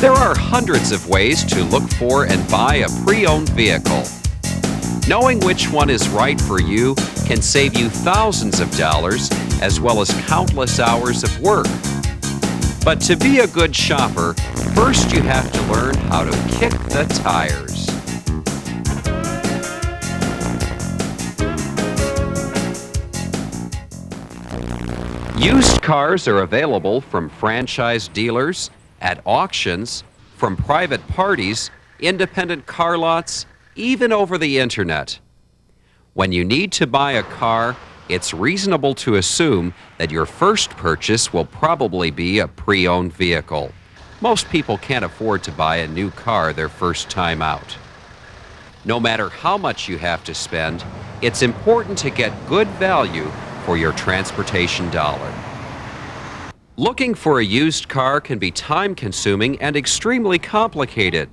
There are hundreds of ways to look for and buy a pre-owned vehicle. Knowing which one is right for you can save you thousands of dollars as well as countless hours of work. But to be a good shopper, first you have to learn how to kick the tires. Used cars are available from franchise dealers, at auctions, from private parties, independent car lots, even over the internet. When you need to buy a car, it's reasonable to assume that your first purchase will probably be a pre-owned vehicle. Most people can't afford to buy a new car their first time out. No matter how much you have to spend, it's important to get good value for your transportation dollar. Looking for a used car can be time-consuming and extremely complicated.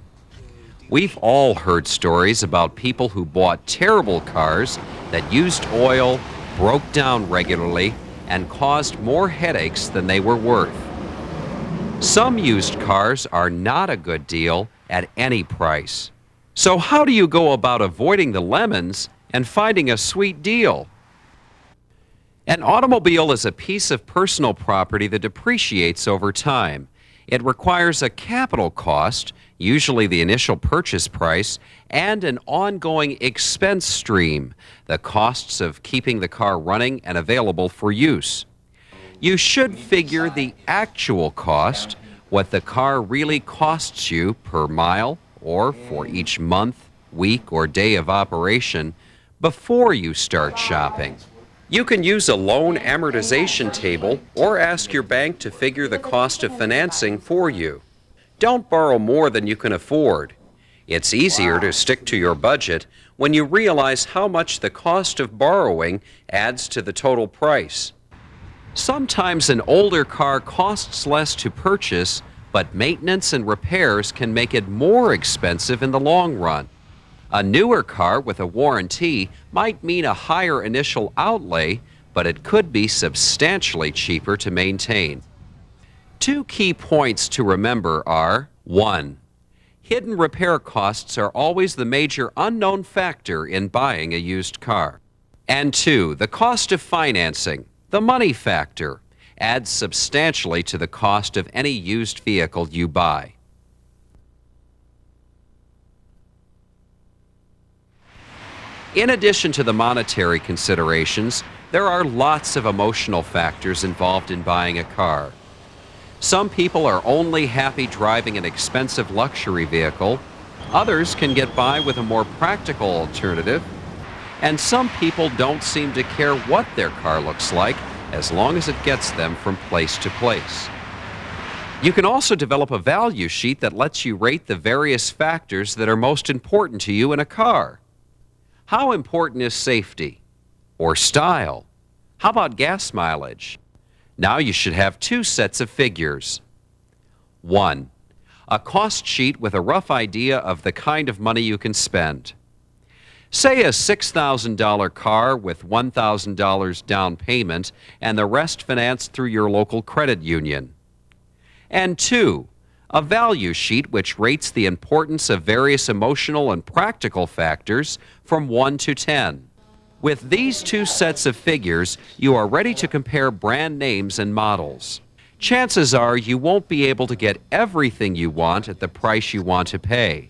We've all heard stories about people who bought terrible cars that used oil, broke down regularly, and caused more headaches than they were worth. Some used cars are not a good deal at any price. So how do you go about avoiding the lemons and finding a sweet deal? An automobile is a piece of personal property that depreciates over time. It requires a capital cost, usually the initial purchase price, and an ongoing expense stream, the costs of keeping the car running and available for use. You should figure the actual cost, what the car really costs you per mile or for each month, week, or day of operation before you start shopping. You can use a loan amortization table or ask your bank to figure the cost of financing for you. Don't borrow more than you can afford. It's easier to stick to your budget when you realize how much the cost of borrowing adds to the total price. Sometimes an older car costs less to purchase, but maintenance and repairs can make it more expensive in the long run. A newer car with a warranty might mean a higher initial outlay, but it could be substantially cheaper to maintain. Two key points to remember are: 1. Hidden repair costs are always the major unknown factor in buying a used car. And 2. The cost of financing, the money factor, adds substantially to the cost of any used vehicle you buy. In addition to the monetary considerations, there are lots of emotional factors involved in buying a car. Some people are only happy driving an expensive luxury vehicle. Others can get by with a more practical alternative. And some people don't seem to care what their car looks like as long as it gets them from place to place. You can also develop a value sheet that lets you rate the various factors that are most important to you in a car. How important is safety? Or style? How about gas mileage? Now you should have two sets of figures. 1. A cost sheet with a rough idea of the kind of money you can spend. Say a $6,000 car with $1,000 down payment and the rest financed through your local credit union. And 2. A value sheet which rates the importance of various emotional and practical factors from 1 to 10. With these two sets of figures, you are ready to compare brand names and models. Chances are you won't be able to get everything you want at the price you want to pay.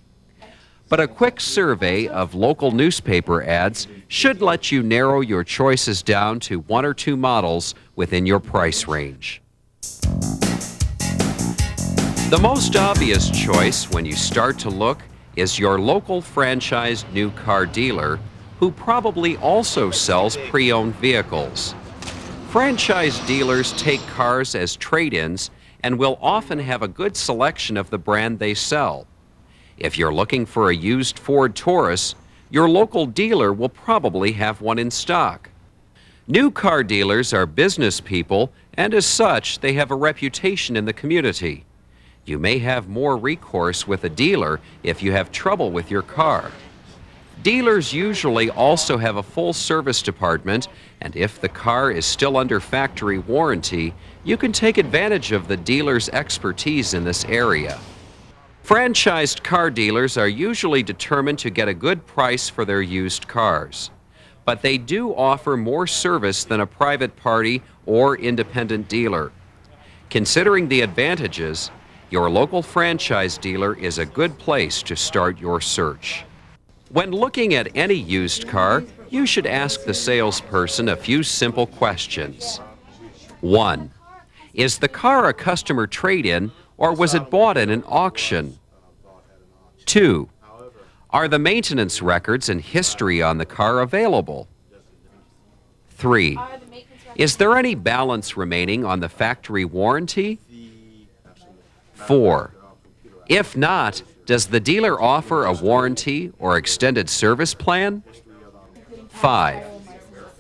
But a quick survey of local newspaper ads should let you narrow your choices down to 1 or 2 models within your price range. The most obvious choice when you start to look is your local franchised new car dealer, who probably also sells pre-owned vehicles. Franchise dealers take cars as trade-ins and will often have a good selection of the brand they sell. If you're looking for a used Ford Taurus, your local dealer will probably have one in stock. New car dealers are business people, and as such, they have a reputation in the community. You may have more recourse with a dealer if you have trouble with your car. Dealers usually also have a full service department, and if the car is still under factory warranty, you can take advantage of the dealer's expertise in this area. Franchised car dealers are usually determined to get a good price for their used cars, but they do offer more service than a private party or independent dealer. Considering the advantages, your local franchise dealer is a good place to start your search. When looking at any used car, you should ask the salesperson a few simple questions. 1. Is the car a customer trade-in or was it bought in an auction? 2. Are the maintenance records and history on the car available? 3. Is there any balance remaining on the factory warranty? 4. If not, does the dealer offer a warranty or extended service plan? 5.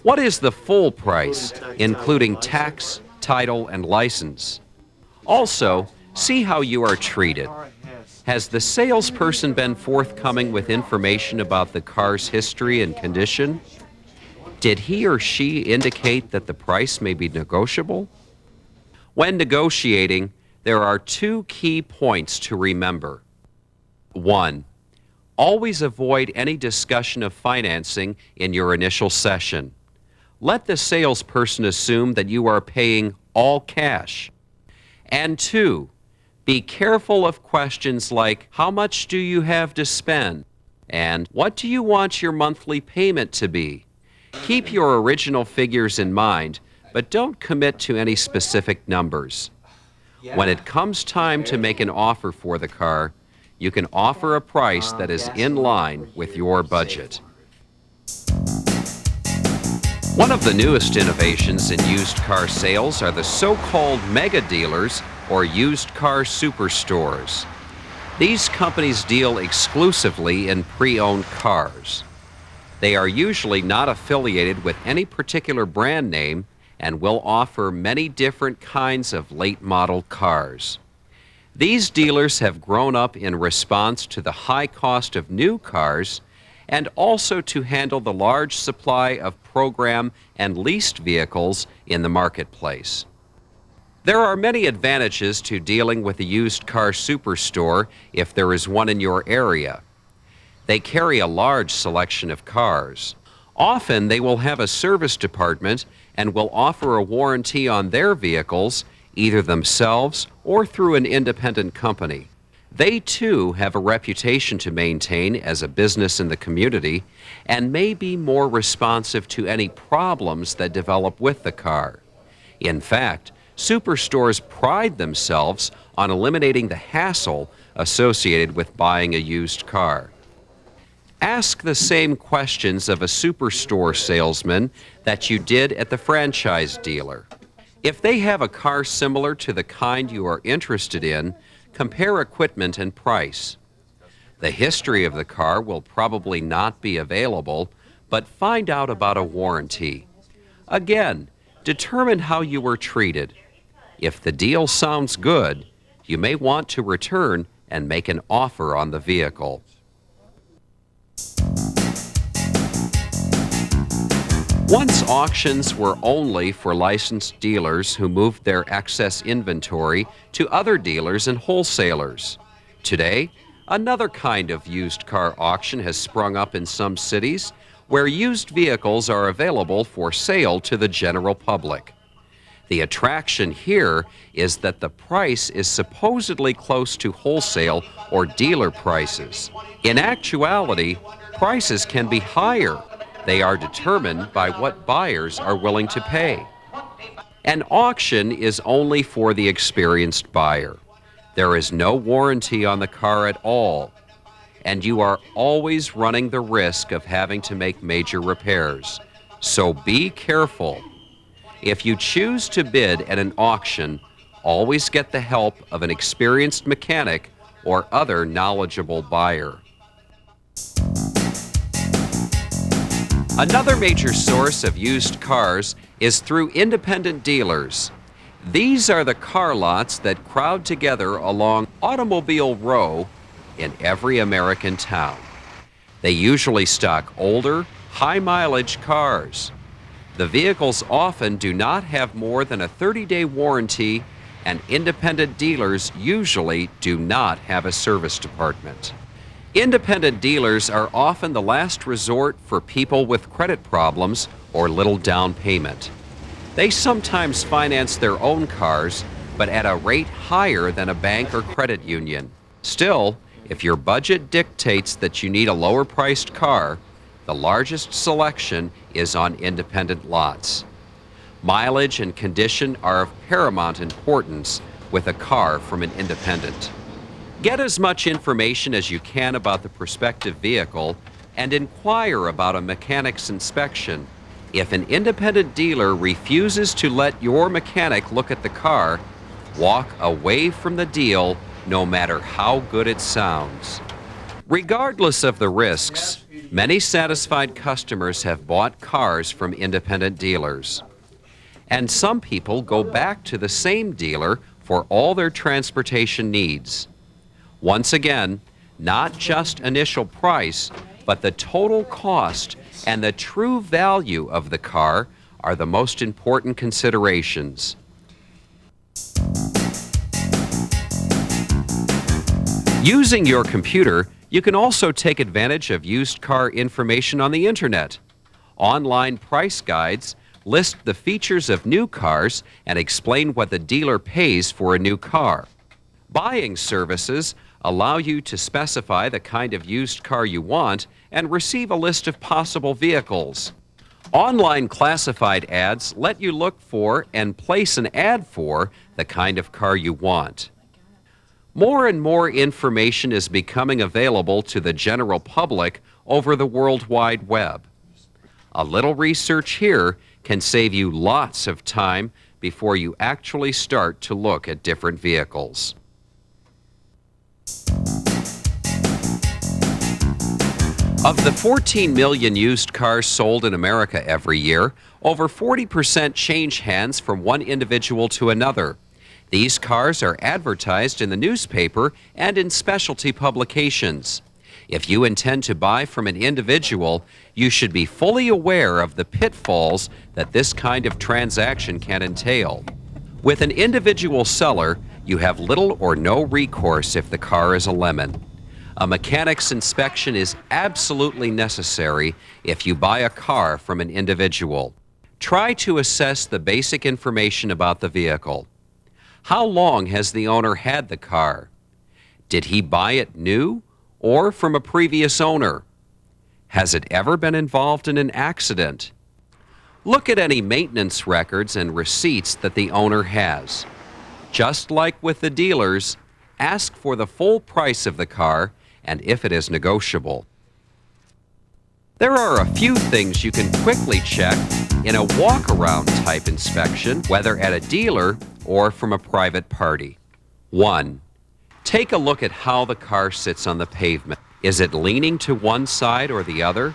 What is the full price, including tax, title, and license? Also, see how you are treated. Has the salesperson been forthcoming with information about the car's history and condition? Did he or she indicate that the price may be negotiable? When negotiating, there are two key points to remember. 1. Always avoid any discussion of financing in your initial session. Let the salesperson assume that you are paying all cash. And 2, be careful of questions like, how much do you have to spend? And what do you want your monthly payment to be? Keep your original figures in mind, but don't commit to any specific numbers. When it comes time to make an offer for the car, you can offer a price that is in line with your budget. One of the newest innovations in used car sales are the so-called mega dealers or used car superstores. These companies deal exclusively in pre-owned cars. They are usually not affiliated with any particular brand name and will offer many different kinds of late-model cars. These dealers have grown up in response to the high cost of new cars and also to handle the large supply of program and leased vehicles in the marketplace. There are many advantages to dealing with a used car superstore if there is one in your area. They carry a large selection of cars. Often they will have a service department and will offer a warranty on their vehicles, either themselves or through an independent company. They too have a reputation to maintain as a business in the community and may be more responsive to any problems that develop with the car. In fact, superstores pride themselves on eliminating the hassle associated with buying a used car. Ask the same questions of a superstore salesman that you did at the franchise dealer. If they have a car similar to the kind you are interested in, compare equipment and price. The history of the car will probably not be available, but find out about a warranty. Again, determine how you were treated. If the deal sounds good, you may want to return and make an offer on the vehicle. Once auctions were only for licensed dealers who moved their excess inventory to other dealers and wholesalers. Today, another kind of used car auction has sprung up in some cities where used vehicles are available for sale to the general public. The attraction here is that the price is supposedly close to wholesale or dealer prices. In actuality, prices can be higher. They are determined by what buyers are willing to pay. An auction is only for the experienced buyer. There is no warranty on the car at all, and you are always running the risk of having to make major repairs. So be careful. If you choose to bid at an auction, always get the help of an experienced mechanic or other knowledgeable buyer. Another major source of used cars is through independent dealers. These are the car lots that crowd together along Automobile Row in every American town. They usually stock older, high-mileage cars. The vehicles often do not have more than a 30-day warranty and independent dealers usually do not have a service department. Independent dealers are often the last resort for people with credit problems or little down payment. They sometimes finance their own cars, but at a rate higher than a bank or credit union. Still, if your budget dictates that you need a lower-priced car, the largest selection is on independent lots. Mileage and condition are of paramount importance with a car from an independent. Get as much information as you can about the prospective vehicle and inquire about a mechanic's inspection. If an independent dealer refuses to let your mechanic look at the car, walk away from the deal no matter how good it sounds. Regardless of the risks, many satisfied customers have bought cars from independent dealers. And some people go back to the same dealer for all their transportation needs. Once again, not just initial price, but the total cost and the true value of the car are the most important considerations. Using your computer, you can also take advantage of used car information on the internet. Online price guides list the features of new cars and explain what the dealer pays for a new car. Buying services allow you to specify the kind of used car you want and receive a list of possible vehicles. Online classified ads let you look for and place an ad for the kind of car you want. More and more information is becoming available to the general public over the World Wide Web. A little research here can save you lots of time before you actually start to look at different vehicles. Of the 14 million used cars sold in America every year, over 40% change hands from one individual to another. These cars are advertised in the newspaper and in specialty publications. If you intend to buy from an individual, you should be fully aware of the pitfalls that this kind of transaction can entail. With an individual seller, you have little or no recourse if the car is a lemon. A mechanic's inspection is absolutely necessary if you buy a car from an individual. Try to assess the basic information about the vehicle. How long has the owner had the car? Did he buy it new or from a previous owner? Has it ever been involved in an accident? Look at any maintenance records and receipts that the owner has. Just like with the dealers, ask for the full price of the car and if it is negotiable. There are a few things you can quickly check in a walk-around type inspection, whether at a dealer or from a private party. 1. Take a look at how the car sits on the pavement. Is it leaning to one side or the other?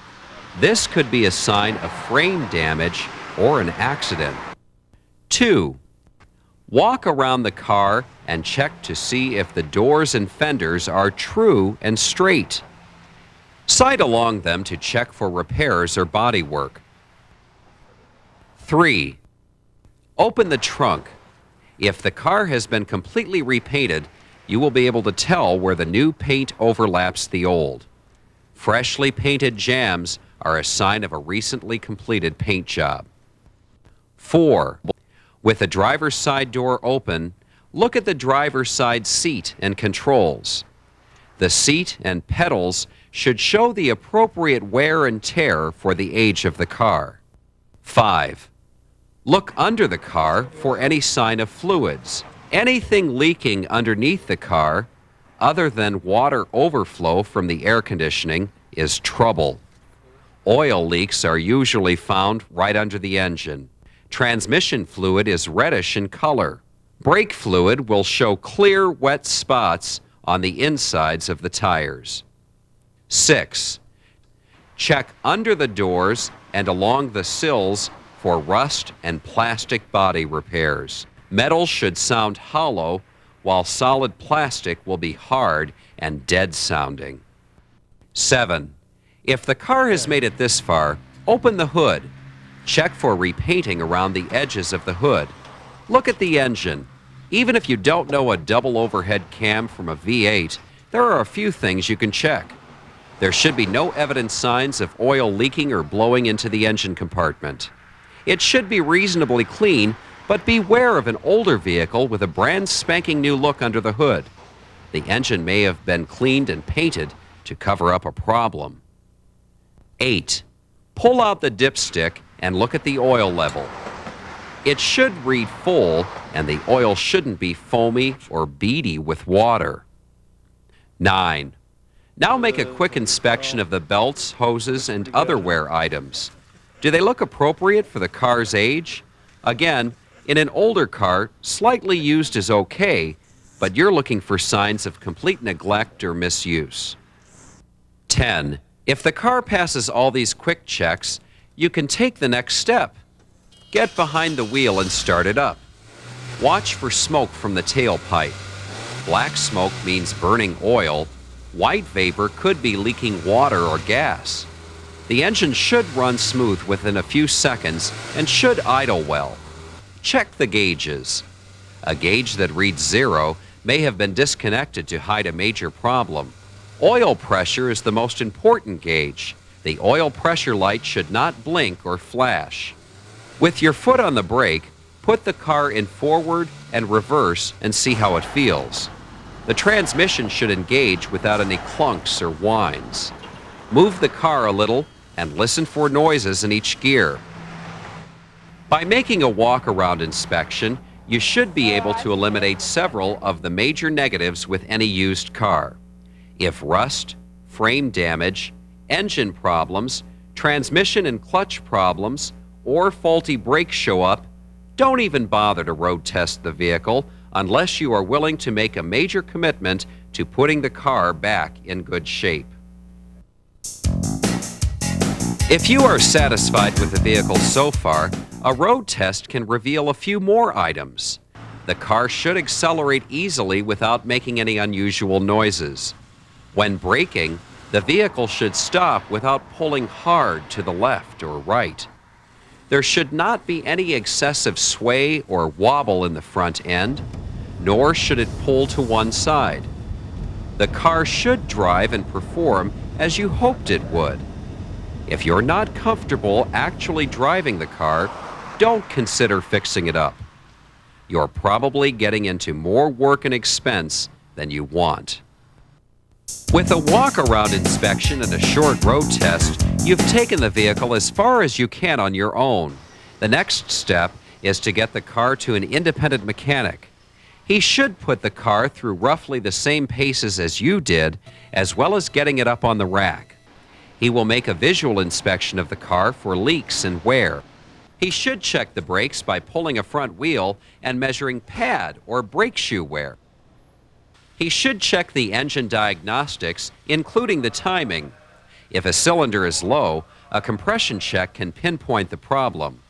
This could be a sign of frame damage or an accident. 2. Walk around the car and check to see if the doors and fenders are true and straight. Sight along them to check for repairs or bodywork. 3. Open the trunk. If the car has been completely repainted, you will be able to tell where the new paint overlaps the old. Freshly painted jambs are a sign of a recently completed paint job. 4. With the driver's side door open, look at the driver's side seat and controls. The seat and pedals should show the appropriate wear and tear for the age of the car. 5. Look under the car for any sign of fluids. Anything leaking underneath the car, other than water overflow from the air conditioning, is trouble. Oil leaks are usually found right under the engine. Transmission fluid is reddish in color. Brake fluid will show clear, wet spots on the insides of the tires. 6. Check under the doors and along the sills for rust and plastic body repairs. Metal should sound hollow, while solid plastic will be hard and dead sounding. 7. If the car has made it this far, open the hood. Check for repainting around the edges of the hood. Look at the engine. Even if you don't know a double overhead cam from a V8, there are a few things you can check. There should be no evident signs of oil leaking or blowing into the engine compartment. It should be reasonably clean, but beware of an older vehicle with a brand spanking new look under the hood. The engine may have been cleaned and painted to cover up a problem. 8. Pull out the dipstick and look at the oil level. It should read full, and the oil shouldn't be foamy or beady with water. 9. Now make a quick inspection of the belts, hoses, and other wear items. Do they look appropriate for the car's age? Again, in an older car, slightly used is okay, but you're looking for signs of complete neglect or misuse. 10. If the car passes all these quick checks, you can take the next step. Get behind the wheel and start it up. Watch for smoke from the tailpipe. Black smoke means burning oil. White vapor could be leaking water or gas. The engine should run smooth within a few seconds and should idle well. Check the gauges. A gauge that reads 0 may have been disconnected to hide a major problem. Oil pressure is the most important gauge. The oil pressure light should not blink or flash. With your foot on the brake, put the car in forward and reverse and see how it feels. The transmission should engage without any clunks or whines. Move the car a little and listen for noises in each gear. By making a walk-around inspection, you should be able to eliminate several of the major negatives with any used car. If rust, frame damage, engine problems, transmission and clutch problems, or faulty brakes show up, don't even bother to road test the vehicle unless you are willing to make a major commitment to putting the car back in good shape. If you are satisfied with the vehicle so far, a road test can reveal a few more items. The car should accelerate easily without making any unusual noises. When braking, the vehicle should stop without pulling hard to the left or right. There should not be any excessive sway or wobble in the front end, nor should it pull to one side. The car should drive and perform as you hoped it would. If you're not comfortable actually driving the car, don't consider fixing it up. You're probably getting into more work and expense than you want. With a walk-around inspection and a short road test, you've taken the vehicle as far as you can on your own. The next step is to get the car to an independent mechanic. He should put the car through roughly the same paces as you did, as well as getting it up on the rack. He will make a visual inspection of the car for leaks and wear. He should check the brakes by pulling a front wheel and measuring pad or brake shoe wear. He should check the engine diagnostics, including the timing. If a cylinder is low, a compression check can pinpoint the problem.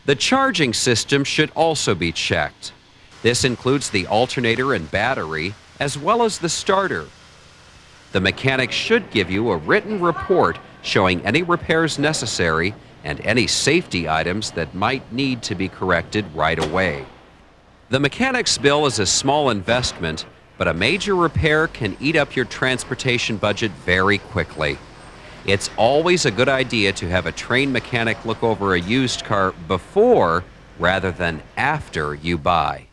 The charging system should also be checked. This includes the alternator and battery, as well as the starter. The mechanic should give you a written report showing any repairs necessary and any safety items that might need to be corrected right away. The mechanic's bill is a small investment, but a major repair can eat up your transportation budget very quickly. It's always a good idea to have a trained mechanic look over a used car before rather than after you buy.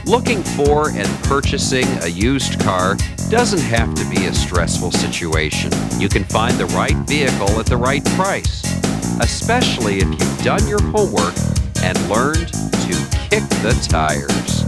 Looking for and purchasing a used car doesn't have to be a stressful situation. You can find the right vehicle at the right price, especially if you've done your homework and learned to kick the tires.